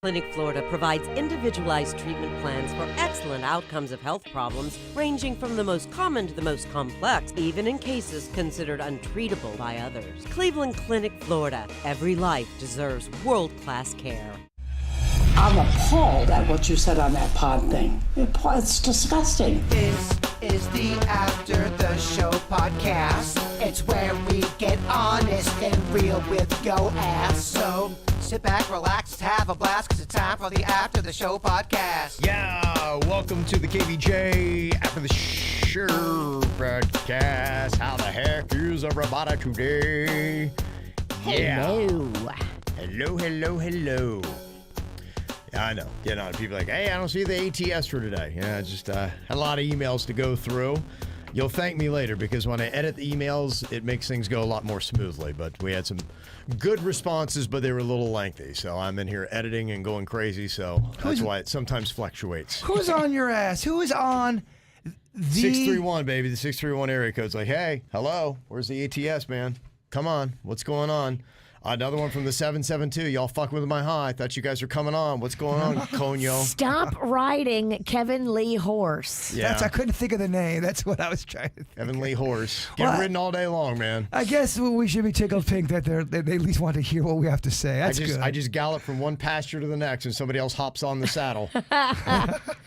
Clinic Florida provides individualized treatment plans for excellent outcomes of health problems ranging from the most common to the most complex, even in cases considered untreatable by others. Cleveland Clinic Florida. Every life deserves world-class care. I'm appalled at what you said on that pod thing. It's disgusting. This is the After the Show podcast. It's where we get honest and real with yo ass. So sit back, relax, have a blast, cause it's time for the After the Show podcast. Yeah, welcome to the KVJ After the Show broadcast. How the heck is everybody today? Yeah. Hello. Yeah, I know. Getting on. People are like, hey, I don't see the ATS for today. Yeah, just had a lot of emails to go through. You'll thank me later because when I edit the emails, it makes things go a lot more smoothly. But we had some good responses, but they were a little lengthy. So I'm in here editing and going crazy. So that's why it sometimes fluctuates. Who's on your ass? Who is on the 631, baby. The 631 area code's like, hey, hello. Where's the ATS, man? Come on. What's going on? Another one from the 772. Y'all fucking with my high. I thought you guys were coming on. What's going on, Conyo? Stop riding Kevin Lee Horse. Yeah. I couldn't think of the name. That's what I was trying to think. Kevin Lee Horse. Get ridden all day long, man. I guess we should be tickled pink that they at least want to hear what we have to say. That's good. I just gallop from one pasture to the next and somebody else hops on the saddle.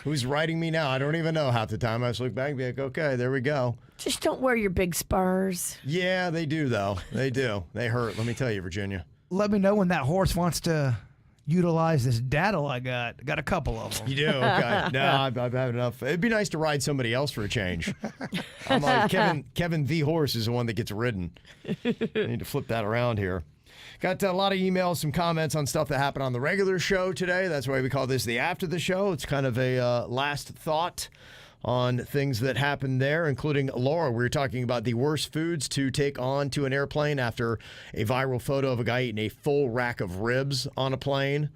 Who's riding me now? I don't even know half the time. I just look back and be like, okay, there we go. Just don't wear your big spurs. Yeah, they do, though. They do. They hurt. Let me tell you, Virginia. Let me know when that horse wants to utilize this daddle I got. Got a couple of them. You do? Okay. No, I've had enough. It'd be nice to ride somebody else for a change. I'm like, Kevin the horse is the one that gets ridden. I need to flip that around here. Got a lot of emails, some comments on stuff that happened on the regular show today. That's why we call this the After the Show. It's kind of a last thought on things that happened there, including Laura. We were talking about the worst foods to take on to an airplane after a viral photo of a guy eating a full rack of ribs on a plane.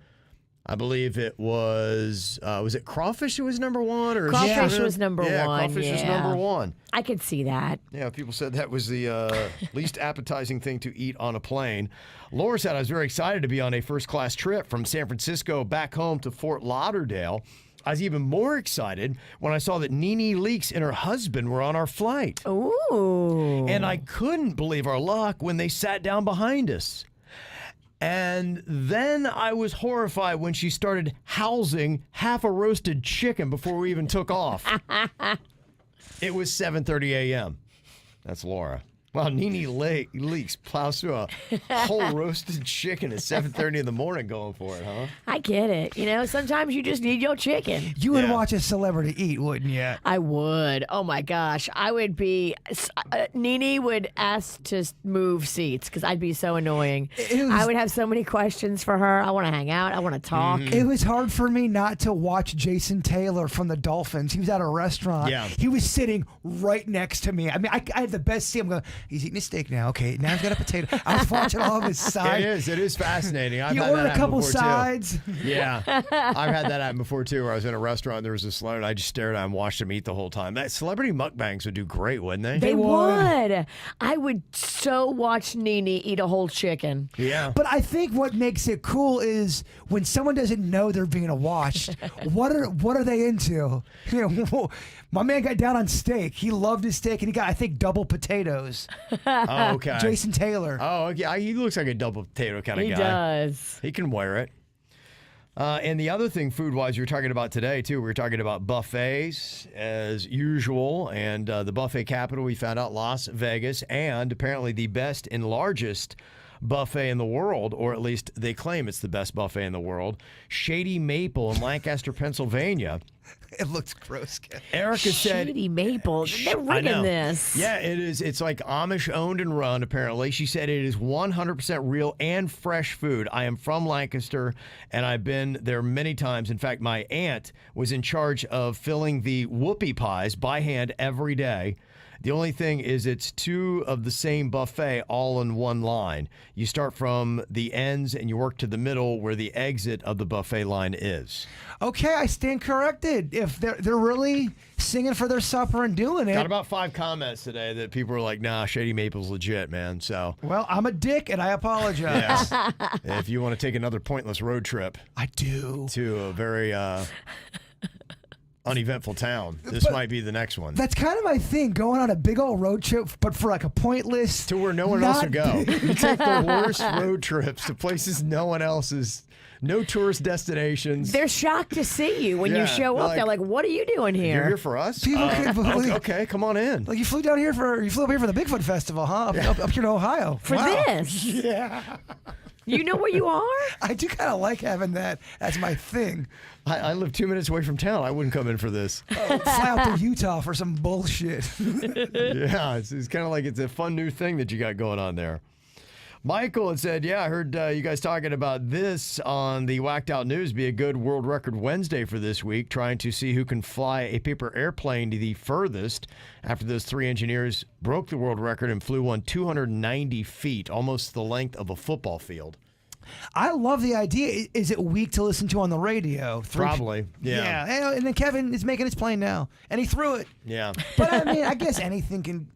I believe it was it crawfish that was number one? Or Crawfish was number one. Crawfish was number one. I could see that. Yeah, people said that was the least appetizing thing to eat on a plane. Laura said, I was very excited to be on a first-class trip from San Francisco back home to Fort Lauderdale. I was even more excited when I saw that Nene Leakes and her husband were on our flight. Ooh. And I couldn't believe our luck when they sat down behind us. And then I was horrified when she started housing half a roasted chicken before we even took off. It was 7:30 a.m. That's Laura. Wow, Nene Leakes plows through a whole roasted chicken at 7:30 in the morning going for it, huh? I get it. You know, sometimes you just need your chicken. You would watch a celebrity eat, wouldn't you? I would. Oh, my gosh. I would be... Nene would ask to move seats because I'd be so annoying. I would have so many questions for her. I want to hang out. I want to talk. It was hard for me not to watch Jason Taylor from the Dolphins. He was at a restaurant. Yeah. He was sitting right next to me. I mean, I had the best seat. I'm going, he's eating a steak now. Okay, now he's got a potato. I was watching all of his sides. It is fascinating. I've You had ordered that a couple happen before, sides. Too. Yeah, I've had that happen before too. Where I was in a restaurant, and there was this celebrity, and I just stared at him and watched him eat the whole time. That celebrity mukbangs would do great, wouldn't they? They would. I would so watch Nene eat a whole chicken. Yeah. But I think what makes it cool is when someone doesn't know they're being watched. What are they into? You know, my man got down on steak. He loved his steak, and he got, I think, double potatoes. Oh, okay. Jason Taylor. Oh, yeah. He looks like a double potato kind of guy. He does. He can wear it. And the other thing, food-wise, you were talking about today, too. We were talking about buffets, as usual. And the buffet capital, we found out, Las Vegas. And apparently the best and largest buffet in the world, or at least they claim it's the best buffet in the world, Shady Maple in Lancaster, Pennsylvania. It looks gross. Erica said... Shady Maple. They're rigging this. Yeah, it is. It's like Amish owned and run, apparently. She said it is 100% real and fresh food. I am from Lancaster, and I've been there many times. In fact, my aunt was in charge of filling the whoopie pies by hand every day. The only thing is it's two of the same buffet all in one line. You start from the ends and you work to the middle where the exit of the buffet line is. Okay, I stand corrected. If they're really singing for their supper and doing it. Got about 5 comments today that people were like, nah, Shady Maple's legit, man. So, well, I'm a dick and I apologize. yeah. If you want to take another pointless road trip I do. to a very uneventful town, this might be the next one. That's kind of my thing, going on a big old road trip, but for like a pointless. To where no one else would go. You take the worst road trips to places no one else is. No tourist destinations. They're shocked to see you when Yeah, you show up. like, They're like, "What are you doing here?" You're here for us? People can't believe. Okay, come on in. Like you flew up here for the Bigfoot Festival, huh? Up here to Ohio. For Wow. this. Yeah. You know where you are? I do kind of like having that as my thing. I live 2 minutes away from town. I wouldn't come in for this. Fly out to Utah for some bullshit. Yeah, it's kind of like it's a fun new thing that you got going on there. Michael had said, yeah, I heard you guys talking about this on the Whacked Out News. Be a good world record Wednesday for this week, trying to see who can fly a paper airplane to the furthest after those 3 engineers broke the world record and flew one 290 feet, almost the length of a football field. I love the idea. Is it weak to listen to on the radio? Probably, yeah. Yeah, and then Kevin is making his plane now, and he threw it. Yeah. But I mean, I guess anything can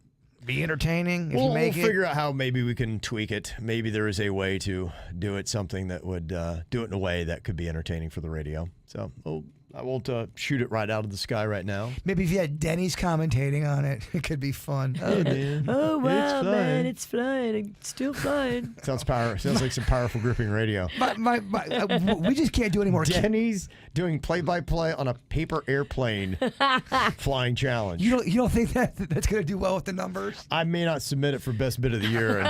be entertaining if you We'll make it. figure out how maybe we can tweak it. Maybe there is a way to do it, something that would do it in a way that could be entertaining for the radio. So I won't shoot it right out of the sky right now. Maybe if you had Denny's commentating on it, it could be fun. Oh, man. Oh wow, It's man, it's flying. It's still flying. Sounds like some powerful gripping radio. We just can't do any more. Denny's doing play-by-play on a paper airplane flying challenge. You don't think that's going to do well with the numbers? I may not submit it for best bit of the year.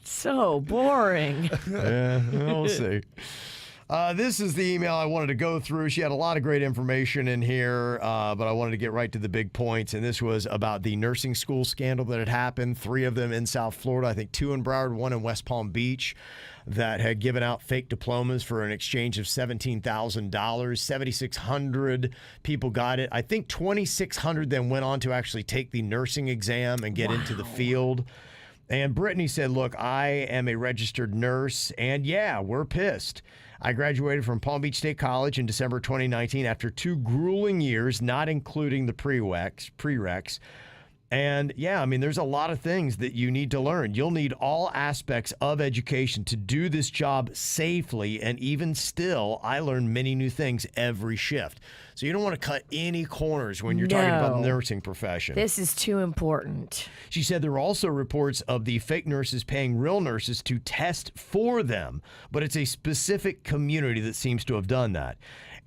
So boring. Yeah, we'll see. This is the email I wanted to go through. She had a lot of great information in here, but I wanted to get right to the big points. And this was about the nursing school scandal that had happened. 3 of them in South Florida, I think 2 in Broward, 1 in West Palm Beach, that had given out fake diplomas for an exchange of $17,000. 7,600 people got it. I think 2,600 then went on to actually take the nursing exam and get into the field. And Brittany said, look, I am a registered nurse, and yeah, we're pissed. I graduated from Palm Beach State College in December 2019 after 2 grueling years, not including the prereqs. And yeah, I mean, there's a lot of things that you need to learn. You'll need all aspects of education to do this job safely. And even still, I learn many new things every shift. So you don't want to cut any corners when you're talking about the nursing profession. This is too important. She said there were also reports of the fake nurses paying real nurses to test for them, but it's a specific community that seems to have done that.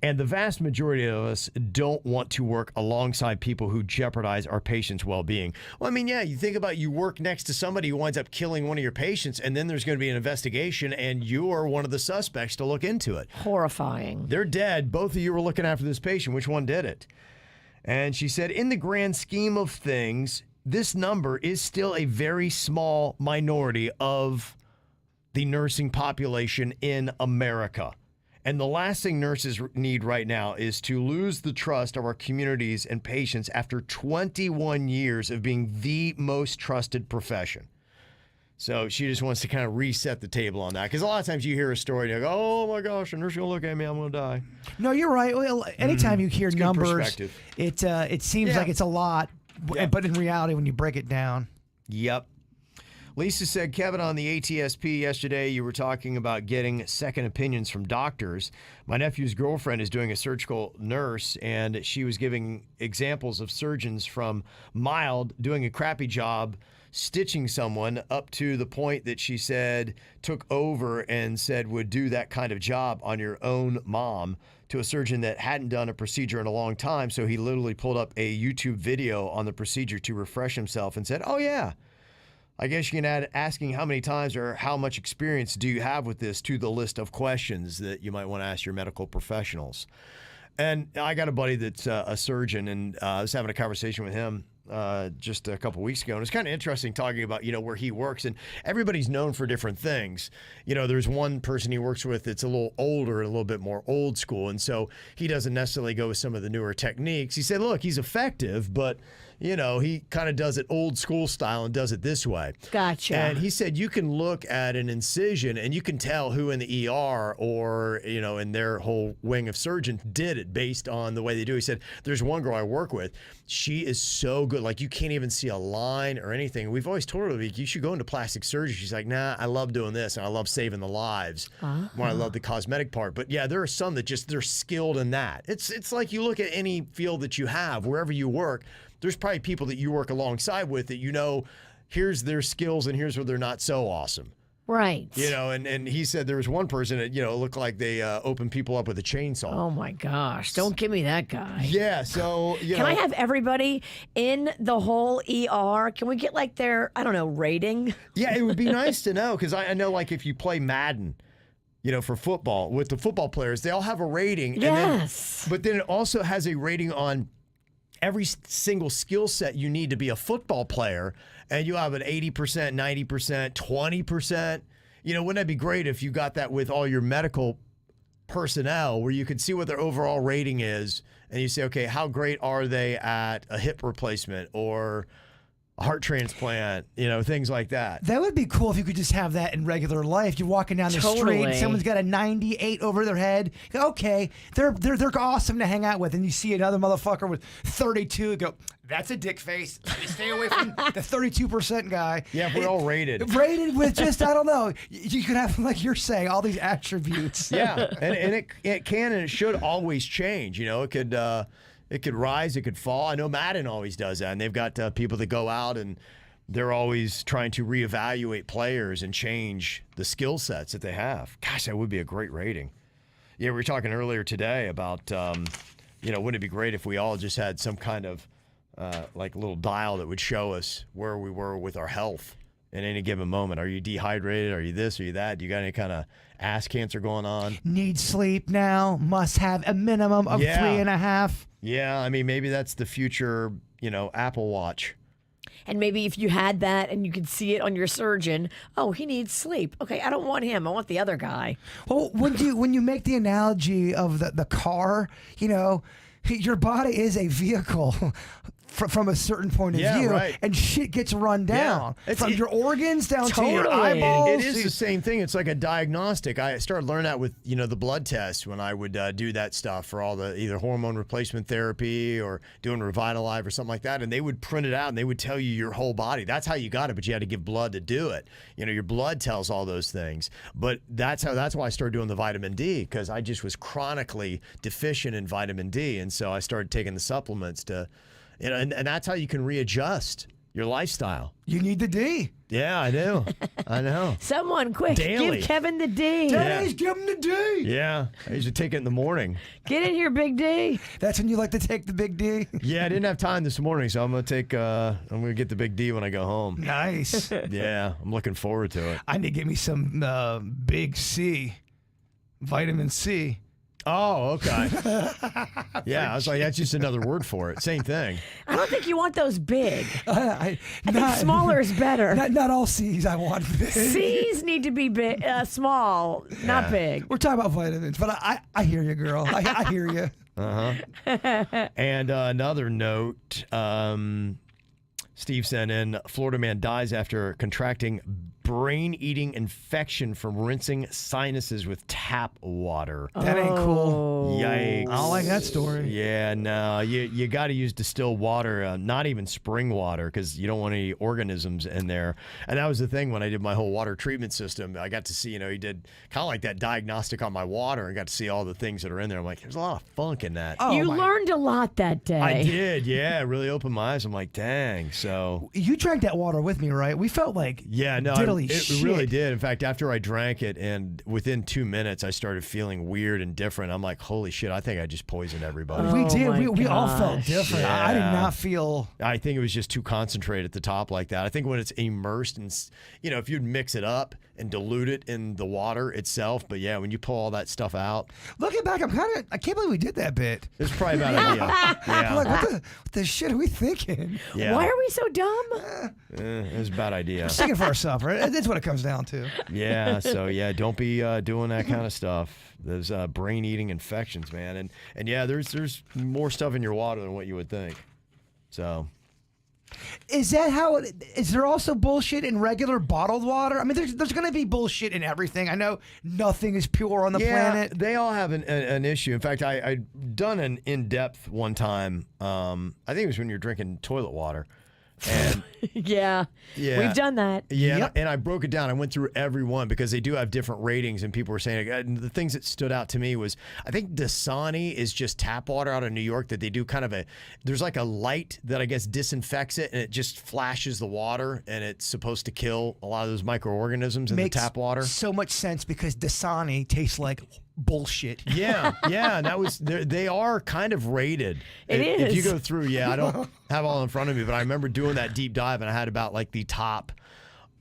And the vast majority of us don't want to work alongside people who jeopardize our patients' well-being. Well, I mean, yeah, you think about you work next to somebody who winds up killing one of your patients, and then there's going to be an investigation, and you're one of the suspects to look into it. Horrifying. They're dead. Both of you were looking after this patient. Which one did it? And she said, in the grand scheme of things, this number is still a very small minority of the nursing population in America. And the last thing nurses need right now is to lose the trust of our communities and patients after 21 years of being the most trusted profession. So she just wants to kind of reset the table on that. Because a lot of times you hear a story and you go, oh my gosh, a nurse is going to look at me, I'm going to die. No, you're right. Well, anytime you hear numbers, it seems like it's a lot. Yeah. But in reality, when you break it down. Yep. Lisa said, Kevin, on the ATSP yesterday, you were talking about getting second opinions from doctors. My nephew's girlfriend is doing a surgical nurse, and she was giving examples of surgeons from mild, doing a crappy job, stitching someone, up to the point that she said took over and said would do that kind of job on your own mom, to a surgeon that hadn't done a procedure in a long time. So he literally pulled up a YouTube video on the procedure to refresh himself and said, oh, yeah. I guess you can add asking how many times or how much experience do you have with this to the list of questions that you might want to ask your medical professionals. And I got a buddy that's a surgeon, and I was having a conversation with him just a couple weeks ago, and it's kind of interesting talking about, where he works, and everybody's known for different things. There's one person he works with that's a little older and a little bit more old school, and so he doesn't necessarily go with some of the newer techniques. He said, look, he's effective, but he kind of does it old school style and does it this way. Gotcha. And he said you can look at an incision and you can tell who in the ER or, in their whole wing of surgeons did it based on the way they do. He said, there's one girl I work with. She is so good. Like, you can't even see a line or anything. We've always told her, like, you should go into plastic surgery. She's like, nah, I love doing this and I love saving the lives. More I love the cosmetic part. But yeah, there are some that they're skilled in that. It's like you look at any field that you have, wherever you work, there's probably people that you work alongside with that here's their skills and here's where they're not so awesome. Right. And he said there was one person that, looked like they opened people up with a chainsaw. Oh, my gosh. Don't give me that guy. Yeah, so, Can I have everybody in the whole ER? Can we get, their, rating? Yeah, it would be nice to know, because I know, if you play Madden, for football, with the football players, they all have a rating. Yes. But then it also has a rating on every single skill set you need to be a football player, and you have an 80%, 90%, 20%. Wouldn't that be great if you got that with all your medical personnel, where you could see what their overall rating is, and you say, okay, how great are they at a hip replacement or a heart transplant, things like that. That would be cool if you could just have that in regular life. You're walking down the street, and someone's got a 98 over their head. You go, okay, they're awesome to hang out with. And you see another motherfucker with 32, you go, that's a dick face. Stay away from the 32% guy. Yeah, we're all rated. Rated with just, I don't know. You could have, like you're saying, all these attributes. Yeah, and it can and it should always change. It could rise, it could fall. I know Madden always does that, and they've got people that go out and they're always trying to reevaluate players and change the skill sets that they have. Gosh, that would be a great rating. Yeah, we were talking earlier today about, wouldn't it be great if we all just had some kind of little dial that would show us where we were with our health in any given moment. Are you dehydrated? Are you this? Are you that? Do you got any kind of ass cancer going on? Need sleep now. Must have a minimum of 3.5. Yeah, maybe that's the future, Apple Watch. And maybe if you had that and you could see it on your surgeon, oh, he needs sleep. Okay, I don't want him. I want the other guy. Well, when you make the analogy of the car, your body is a vehicle from a certain point of view, right. And shit gets run down from your organs down to your eyeballs. It is the same thing. It's like a diagnostic. I started learning that with the blood test when I would do that stuff for all the either hormone replacement therapy or doing Revitalive or something like that, and they would print it out and they would tell you your whole body. That's how you got it, but you had to give blood to do it. Your blood tells all those things. But that's why I started doing the vitamin D, because I just was chronically deficient in vitamin D, and so I started taking the supplements to. And that's how you can readjust your lifestyle. You need the D. Yeah, I do. I know. Someone, quick, Daily. give Kevin the D. Daddy's give him the D. Yeah, I usually take it in the morning. Get in here, Big D. That's when you like to take the big D. Yeah, I didn't have time this morning, so I'm gonna get the big D when I go home. Nice. Yeah, I'm looking forward to it. I need to get me some big C, vitamin C. Oh, okay. Yeah, I was like, that's just another word for it. Same thing. I don't think you want those big. I think Not- smaller is better. Not all C's I want big. C's need to be big, small, not big. We're talking about vitamins, but I hear you, girl. I hear you. And another note, Steve sent in, Florida man dies after contracting brain-eating infection from rinsing sinuses with tap water. That ain't cool. Yikes. I don't like that story. Yeah, no, you got to use distilled water, not even spring water, because you don't want any organisms in there. And that was the thing when I did my whole water treatment system. I got to see, he did kind of like that diagnostic on my water and got to see all the things that are in there. I'm like, there's a lot of funk in that. Oh, You learned a lot that day. I did, yeah. It really opened my eyes. I'm like, dang. So You drank that water with me, right? We felt like yeah, no, diddly Holy shit. It really did. In fact, after I drank it, and within 2 minutes, I started feeling weird and different. I'm like, holy shit, I think I just poisoned everybody. We did. my We all felt gosh. different. I did not feel. I think it was just too concentrated at the top like that. I think when it's immersed in, if you'd mix it up and dilute it in the water itself. But yeah, when you pull all that stuff out. Looking back, I can't believe we did that bit. It's probably a bad idea. Yeah. I'm like, what the shit are we thinking? Yeah. Why are we so dumb? It was a bad idea. Singing for ourselves, right? That's what it comes down to. Yeah, so yeah, don't be doing that kind of stuff. There's brain-eating infections, man, and yeah, there's more stuff in your water than what you would think. So, Is that how? Is there also bullshit in regular bottled water? I mean, there's going to be bullshit in everything. I know nothing is pure on the planet. They all have an issue. In fact, I'd done an in-depth one time. I think it was when you're drinking toilet water. And Yeah. We've done that. yeah, Yep. and I broke it down. I went through every one because they do have different ratings, and people were saying and the things that stood out to me was I think Dasani is just tap water out of New York that they do kind of there's like a light that I guess disinfects it, and it just flashes the water, and it's supposed to kill a lot of those microorganisms in Makes the tap water. so much sense because Dasani tastes like bullshit. Yeah, and that was they are kind of rated. If you is. go through, I don't have all in front of me, but I remember doing that deep dive, and I had about like the top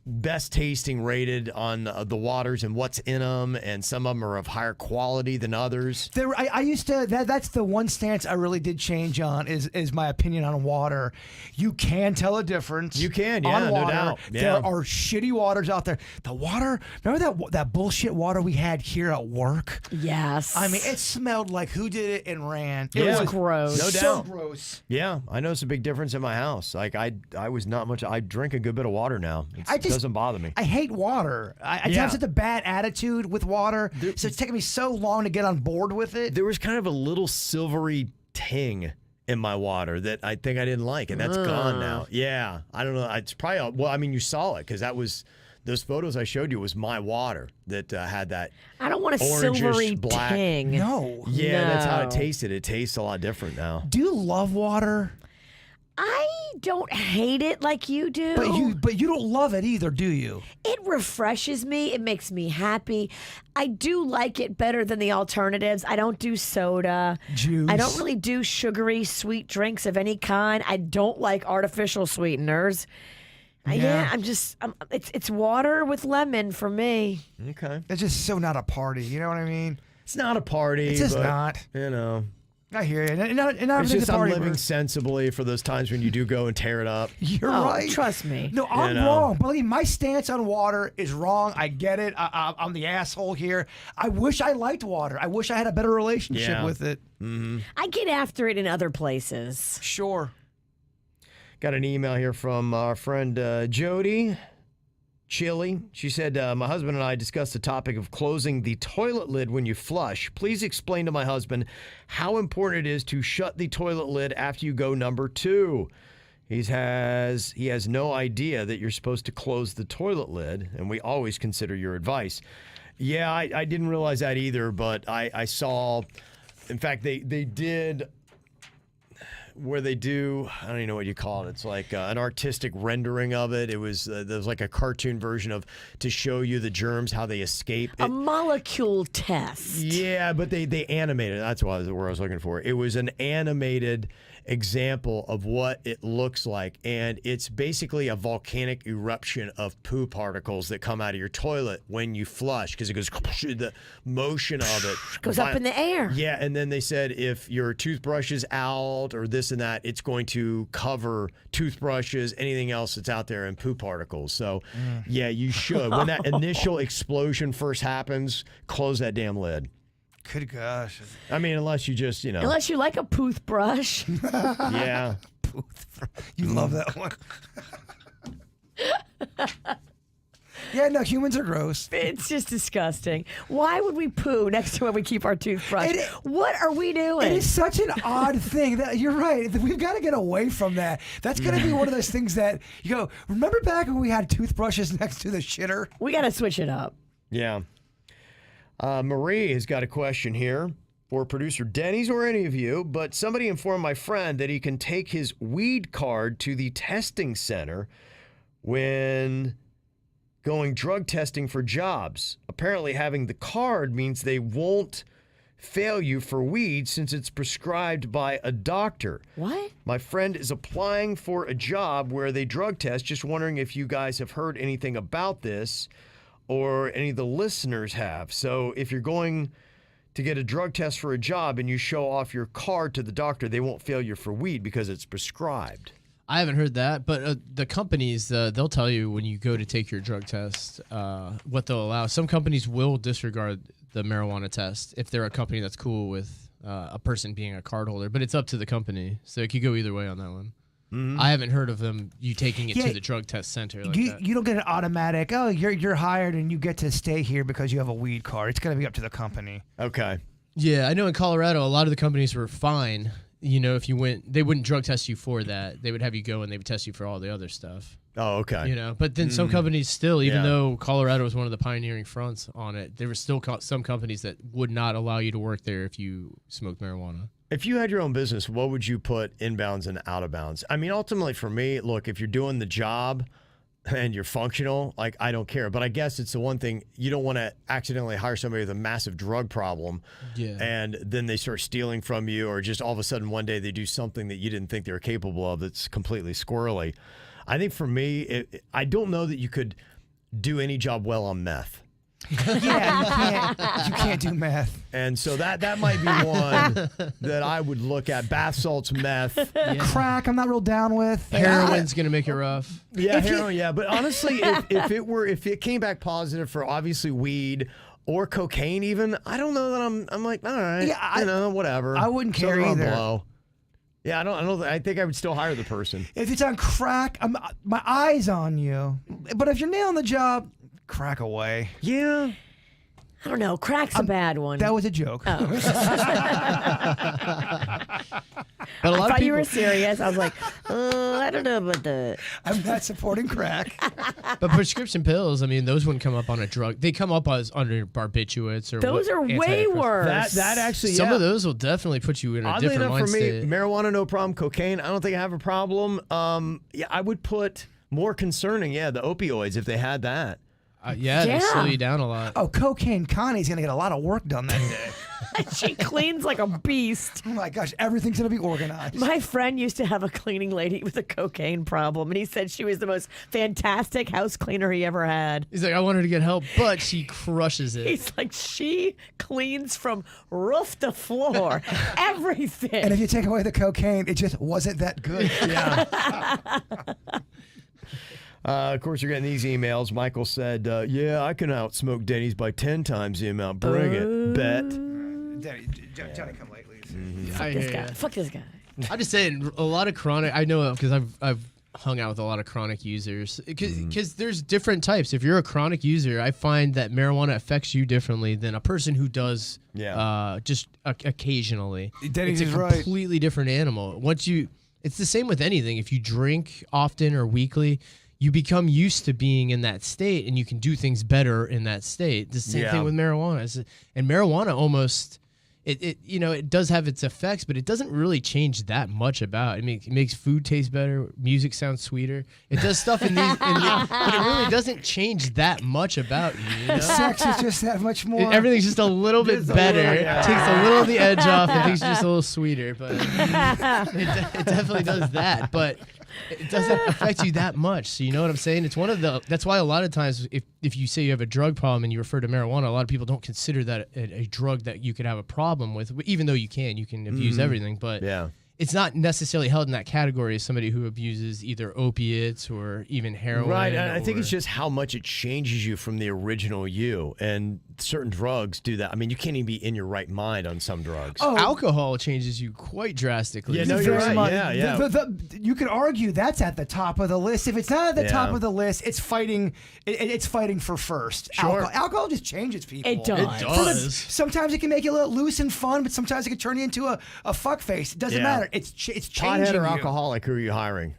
best tasting rated on the waters and what's in them, and some of them are of higher quality than others. I used to that's the one stance I really did change on is my opinion on water. You can tell a difference. You can, on yeah, no water. doubt. Yeah. There are shitty waters out there. The water, remember that bullshit water we had here at work? Yes. I mean, it smelled like who did it and ran. It Yeah. was gross. No so doubt. gross. Yeah, I noticed a big difference in my house. Like I was not much. I drink a good bit of water now. It doesn't bother me. I hate water. I Yeah. have such a bad attitude with water, so it's taken me so long to get on board with it. There was kind of a little silvery ting in my water that I think I didn't like, and that's gone now. Yeah, I don't know. It's probably well. I mean, you saw it because that was those photos I showed you was my water that had that. I don't want a orangish silvery black. ting. No. Yeah, that's how No. it tasted. It tastes a lot different now. Do you love water? I don't hate it like you do. But you don't love it either, do you? It refreshes me. It makes me happy. I do like it better than the alternatives. I don't do soda. Juice. I don't really do sugary sweet drinks of any kind. I don't like artificial sweeteners. Yeah. It's water with lemon for me. Okay, It's just so not a party. You know what I mean? it's not a party. It's just but, not. You know, I hear you. And it's everything's just a I'm party. living Bruce. sensibly for those times when you do go and tear it up. You're Oh, right. trust me. No, I'm You know. wrong. Believe me, my stance on water is wrong. I get it. I'm the asshole here. I wish I liked water. I wish I had a better relationship Yeah. with it. I get after it in other places. Sure. Got an email here from our friend Jody Chili. She said, my husband and I discussed the topic of closing the toilet lid when you flush. Please explain to my husband how important it is to shut the toilet lid after you go number 2. He has no idea that you're supposed to close the toilet lid, and we always consider your advice. Yeah, I didn't realize that either, but I saw, in fact, they did where they do, I don't even know what you call it. It's like an artistic rendering of it. It was there's like a cartoon version of to show you the germs, how they escape. A molecule test. Yeah, but they animated it. That's where I was looking for. It was an animated example of what it looks like, and it's basically a volcanic eruption of poo particles that come out of your toilet when you flush because it goes the motion of it Goes up in the air. Yeah, and then they said if your toothbrush is out or this and that, it's going to cover toothbrushes, anything else that's out there in poo particles. So, yeah, you should. When that initial explosion first happens, close that damn lid. Good gosh. I mean, unless you just, Unless you like a toothbrush. yeah. You love that one. Yeah, no, humans are gross. It's just disgusting. Why would we poo next to where we keep our toothbrush? What are we doing? It is such an odd thing that you're right. We've got to get away from that. That's going to be one of those things that you go, remember back when we had toothbrushes next to the shitter? We got to switch it up. Yeah. Marie has got a question here for producer Denny's or any of you, but somebody informed my friend that he can take his weed card to the testing center when going drug testing for jobs. Apparently having the card means they won't fail you for weed since it's prescribed by a doctor. What? My friend is applying for a job where they drug test. Just wondering if you guys have heard anything about this or any of the listeners have. So if you're going to get a drug test for a job and you show off your card to the doctor, they won't fail you for weed because it's prescribed. I haven't heard that, but the companies, they'll tell you when you go to take your drug test what they'll allow. Some companies will disregard the marijuana test if they're a company that's cool with a person being a card holder, but it's up to the company. So it could go either way on that one. Mm-hmm. I haven't heard of you taking it to the drug test center like that. You don't get an automatic, oh, you're hired and you get to stay here because you have a weed card. It's going to be up to the company. Okay. Yeah, I know in Colorado, a lot of the companies were fine. You know, if you went, they wouldn't drug test you for that. They would have you go and they would test you for all the other stuff. Oh, okay. You know, but then some companies still, even though Colorado was one of the pioneering fronts on it, there were still some companies that would not allow you to work there if you smoked marijuana. If you had your own business, what would you put inbounds and out of bounds? I mean, ultimately for me, look, if you're doing the job and you're functional, like, I don't care. But I guess it's the one thing, you don't want to accidentally hire somebody with a massive drug problem and then they start stealing from you, or just all of a sudden one day they do something that you didn't think they were capable of that's completely squirrely. I think for me, I don't know that you could do any job well on meth. Yeah, you can't do meth. And so that might be one that I would look at. Bath salts, meth. Crack, I'm not real down with. Heroin's going to make it rough. Yeah, heroin, yeah. But honestly, if it came back positive for obviously weed or cocaine even, I don't know that I'm like, all right, whatever. I wouldn't care either. Blow. Yeah, I think I would still hire the person. If it's on crack, my eye's on you. But if you're nailing the job, crack away. Yeah. I don't know. Crack's a bad one. That was a joke. Oh. But a lot I of thought people, you were serious. I was like, I don't know about that. I'm not supporting crack. But prescription pills, I mean, those wouldn't come up on a drug. They come up as under barbiturates or those are way worse. That actually, some of those will definitely put you in a oddly different enough, mind for me, state. marijuana, no problem. Cocaine, I don't think I have a problem. I would put more concerning, the opioids if they had that. They slow you down a lot. Oh, cocaine Connie's going to get a lot of work done that day. She cleans like a beast. Oh my gosh, everything's going to be organized. My friend used to have a cleaning lady with a cocaine problem, and he said she was the most fantastic house cleaner he ever had. He's like, I want her to get help, but she crushes it. He's like, she cleans from roof to floor, everything. And if you take away the cocaine, it just wasn't that good. Yeah. Of course, you're getting these emails. Michael said, I can outsmoke Denny's by 10 times the amount. Bring it. Bet. Johnny, come late, please. Mm-hmm. Fuck this guy. I'm just saying, a lot of chronic, I know because I've hung out with a lot of chronic users. Because there's different types. If you're a chronic user, I find that marijuana affects you differently than a person who does just occasionally. Denny's it's a completely different animal. It's the same with anything. If you drink often or weekly, you become used to being in that state, and you can do things better in that state. The same thing with marijuana. And marijuana almost, it does have its effects, but it doesn't really change that much about it. It makes food taste better. Music sounds sweeter. It does stuff but it really doesn't change that much about you. Sex is just that much more. Everything's just a little bit better. It takes a little of the edge off, and things are just a little sweeter. But it definitely does that. But it doesn't affect you that much. So you know what I'm saying? It's that's why a lot of times if you say you have a drug problem and you refer to marijuana, a lot of people don't consider that a drug that you could have a problem with, even though you can abuse everything. But it's not necessarily held in that category as somebody who abuses either opiates or even heroin. Right. I think it's just how much it changes you from the original you. And certain drugs do that. I mean, you can't even be in your right mind on some drugs. Oh, alcohol changes you quite drastically. Yeah, no, you're right. Yeah. You could argue that's at the top of the list. If it's not at the top of the list, it's fighting. It's fighting for first. Sure. Alcohol just changes people. It does. It does. Sometimes it can make you a little loose and fun, but sometimes it can turn you into a fuck face. It doesn't matter. It's changing Pothead or you. alcoholic, who are you hiring?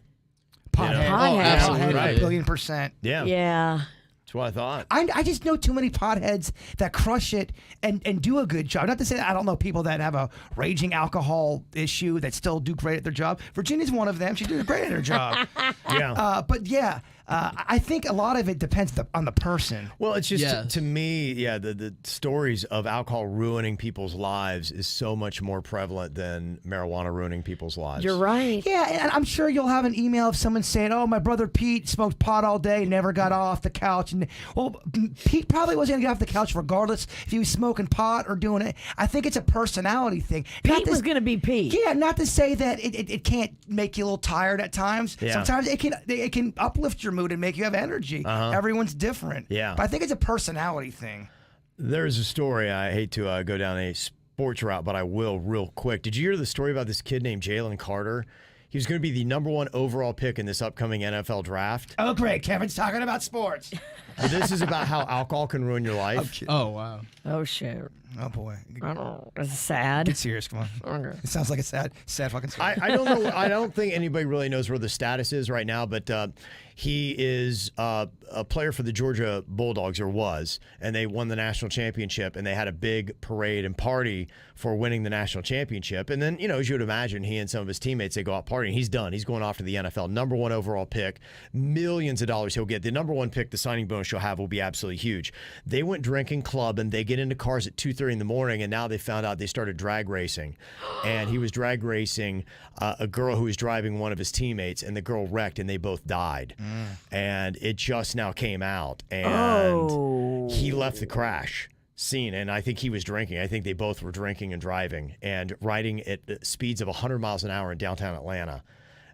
Pothead. Pothead. Absolutely. Right. 1,000,000,000%. Yeah. Yeah. That's what I thought. I just know too many potheads that crush it and do a good job. Not to say that I don't know people that have a raging alcohol issue that still do great at their job. Virginia's one of them. She did great at her job. Yeah. But yeah, I think a lot of it depends on the person. Well, it's just Yeah. to me, the stories of alcohol ruining people's lives is so much more prevalent than marijuana ruining people's lives. You're right. Yeah, and I'm sure you'll have an email of someone saying, "Oh, my brother Pete smoked pot all day, never got off the couch." And well, Pete probably wasn't gonna get off the couch regardless if he was smoking pot or doing it. I think it's a personality thing. Pete was going to be Pete. Yeah, not to say that it can't make you a little tired at times. Yeah. Sometimes it can uplift your mood and make you have energy. Everyone's different. Yeah. But I think it's a personality thing. There's a story. I hate to go down a sports route, but I will real quick. Did you hear the story about this kid named Jalen Carter? He was going to be the #1 overall pick in this upcoming NFL draft. Oh, great. Kevin's talking about sports. But this is about how alcohol can ruin your life. Oh, wow. Oh, shit. Oh, boy. I don't know. It's sad. Get serious. Come on. Okay. It sounds like a sad fucking story. I don't know. I don't think anybody really knows where the status is right now, but he is a player for the Georgia Bulldogs, or was, and they won the national championship, and they had a big parade and party for winning the national championship. And then, as you would imagine, he and some of his teammates, they go out partying. He's done. He's going off to the NFL. #1 overall pick. Millions of dollars he'll get. The #1 pick, the signing bonus you'll have will be absolutely huge. They went drinking, clubbing. They get into cars at 2:30 in the morning, and now they found out they started drag racing. And he was drag racing a girl who was driving one of his teammates, and the girl wrecked, and they both died. And it just now came out, and he left the crash scene, and I think he was drinking. I think they both were drinking and driving and riding at speeds of 100 miles an hour in downtown Atlanta.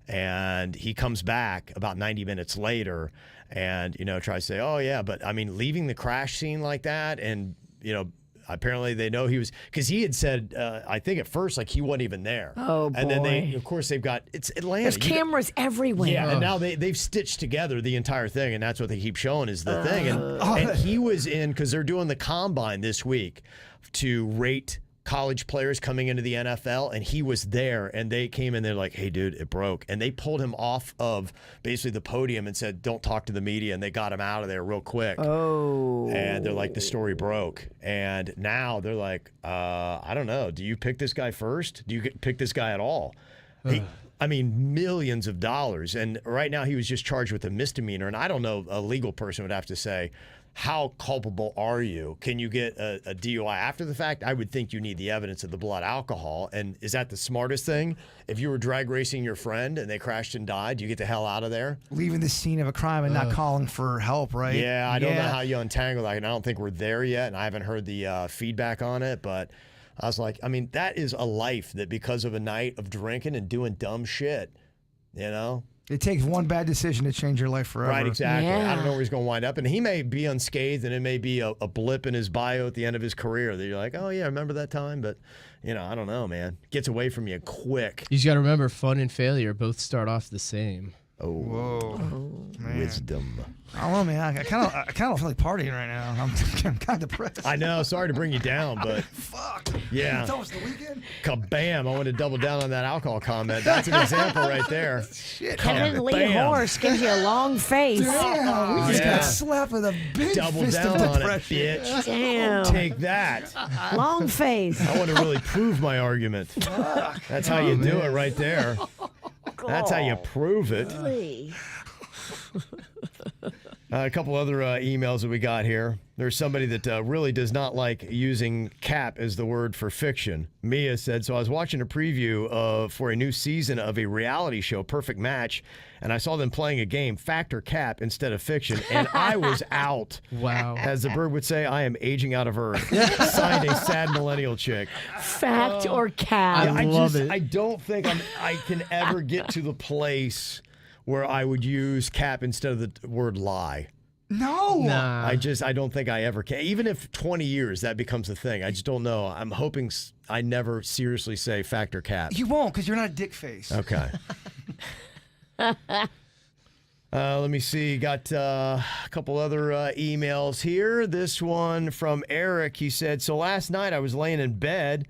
And he comes back about 90 minutes later and, tries to say, oh, yeah, but I mean, leaving the crash scene like that, and, apparently they know he was, because he had said, I think at first, like, he wasn't even there. Oh, And then boy. of course, they've got, it's Atlanta. There's cameras everywhere. Yeah, and now they've stitched together the entire thing, and that's what they keep showing is the thing. And he was in, because they're doing the combine this week to rate college players coming into the NFL, and he was there, and they came in, they're like, hey, dude, it broke. And they pulled him off of basically the podium and said, don't talk to the media, and they got him out of there real quick. Oh. And they're like, the story broke. And now they're like, I don't know, do you pick this guy first? Do you pick this guy at all? I mean, millions of dollars. And right now he was just charged with a misdemeanor. And I don't know, a legal person would have to say, how culpable are you? Can you get a DUI after the fact? I would think you need the evidence of the blood alcohol. And is that the smartest thing? If you were drag racing your friend and they crashed and died, you get the hell out of there? Leaving the scene of a crime and not calling for help, right? Yeah, I don't know how you untangle that. And I don't think we're there yet. And I haven't heard the feedback on it. But I was like, I mean, that is a life that because of a night of drinking and doing dumb shit, It takes one bad decision to change your life forever. Right, exactly. Yeah. I don't know where he's going to wind up. And he may be unscathed, and it may be a blip in his bio at the end of his career that you're like, oh, yeah, remember that time? But, I don't know, man. Gets away from you quick. You just got to remember, fun and failure both start off the same. Oh, Whoa. Man. wisdom. I don't know, man. I kind of don't feel like partying right now. I'm kind of depressed. I know. Sorry to bring you down, but Fuck. yeah. It's almost the weekend. Kabam. I want to double down on that alcohol comment. That's an example right there. Shit. Kevin Lee Bam. Horse gives you a long face. Damn. We just Yeah. got slapped with a big Double fist down of on it, depression. bitch. Damn. Take that. Long face. I want to really prove my argument. That's how you do it right there. That's how you prove it. Golly. A couple other emails that we got here. There's somebody that really does not like using cap as the word for fiction. Mia said, so I was watching a preview for a new season of a reality show, Perfect Match, and I saw them playing a game, fact or cap, instead of fiction, and I was out. Wow. As the bird would say, I am aging out of earth. Signed a sad millennial chick. Fact or cap? I love it. I don't think I can ever get to the place where I would use cap instead of the word lie. No. Nah. I don't think I ever can. Even if 20 years that becomes a thing, I just don't know. I'm hoping I never seriously say fact or cap. You won't because you're not a dick face. Okay. Let me see. Got a couple other emails here. This one from Eric. He said, so last night I was laying in bed,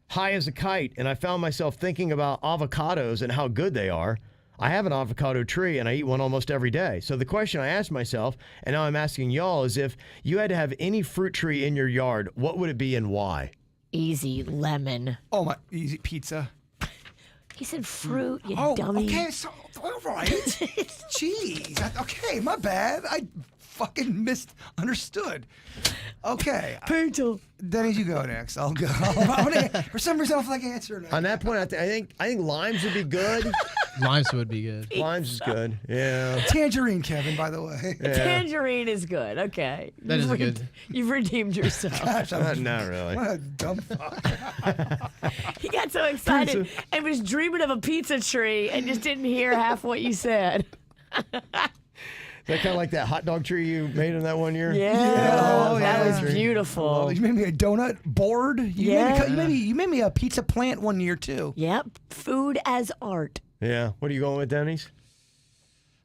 high as a kite, and I found myself thinking about avocados and how good they are. I have an avocado tree, and I eat one almost every day. So the question I asked myself, and now I'm asking y'all, is if you had to have any fruit tree in your yard, what would it be and why? Easy lemon. Oh my, easy pizza. He said fruit, you Oh, dummy. okay, so all right. Jeez. Okay, my bad. I fucking misunderstood. Okay. Pizza. Denny's, you go next. I'll go. For some reason, I don't feel like answering it. On that point, I think limes would be good. Limes would be good. Limes is good. Yeah. Tangerine, Kevin, by the way. Tangerine is good. Okay. That is good. You've redeemed yourself. Gosh, Not really. what a dumb fuck. He got so excited and was dreaming of a pizza tree and just didn't hear half what you said. Is that kind of like that hot dog tree you made in that one year? Yeah, that was tree. beautiful. You made me a donut board. You made me a pizza plant one year too. Yep, food as art. Yeah. What are you going with, Denny's?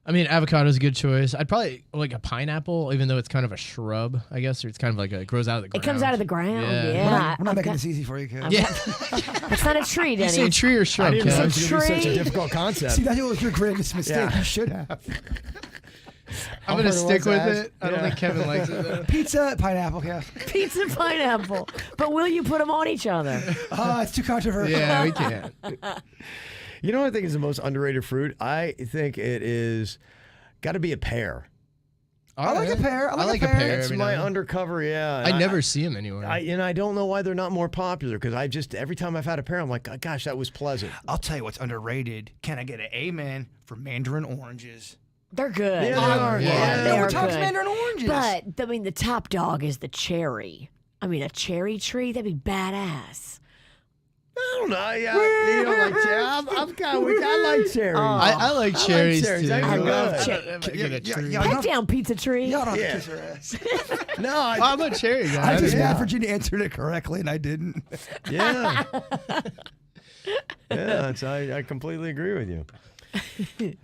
I mean, avocado is a good choice. I'd probably like a pineapple, even though it's kind of a shrub, I guess, or it's kind of like it grows out of the It ground. comes out of the ground. Yeah, We're not making this easy for you, Kevin. Yeah. It's not a tree, You Denny. say tree or shrub, I didn't Kev? realize it would be such a Tree. difficult concept. See, that was your greatest mistake. Yeah. You should have. I'm going to I'll put it stick with once it. I don't think Kevin likes it, though. Pizza, pineapple, yeah. Pizza pineapple. But will you put them on each other? It's too controversial. Yeah, we can't. You know what I think is the most underrated fruit? I think it is got to be a pear. I like a pear. I like a a pear. pear. That's every my now and then. undercover, yeah. I never see them anywhere. I don't know why they're not more popular because every time I've had a pear, I'm like, gosh, that was pleasant. I'll tell you what's underrated. Can I get an amen for mandarin oranges? They're good. Yeah, they are. Yeah. they are Top good. mandarin oranges. But I mean, the top dog is the cherry. I mean, a cherry tree, that'd be badass. I don't know. Yeah, you don't like cherry. I'm kind of weak. I like cherries. I like cherries, cherries. too. I love good. cherry. Yeah, Pipe down, pizza tree. y'all don't have Yeah. to kiss her ass. No, I'm a cherry guy. I just Yeah. mad Virginia answered it correctly and I didn't. yeah. Yeah, I completely agree with you.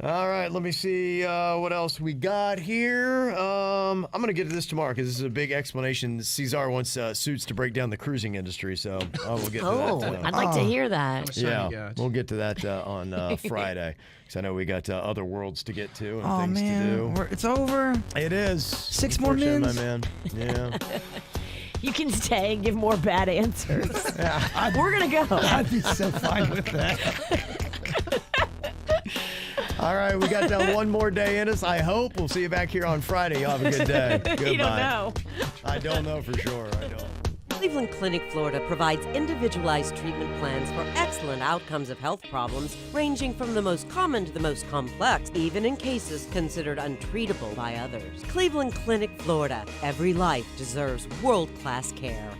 All right, let me see what else we got here. I'm going to get to this tomorrow because this is a big explanation. Cesar wants suits to break down the cruising industry, so we'll get to Oh, that. I'd like to hear that. Yeah, you got? we'll get to that on Friday because I know we got other worlds to get to and Oh, things man. to do. It's over. It is. 6 more Unfortunately, mins? my man. Yeah. You can stay and give more bad answers. We're going to go. I'd be so fine with that. All right, we got one more day in us. I hope we'll see you back here on Friday. Y'all have a good day. Goodbye. You don't know. I don't know for sure. I don't. Cleveland Clinic, Florida provides individualized treatment plans for excellent outcomes of health problems, ranging from the most common to the most complex, even in cases considered untreatable by others. Cleveland Clinic, Florida. Every life deserves world-class care.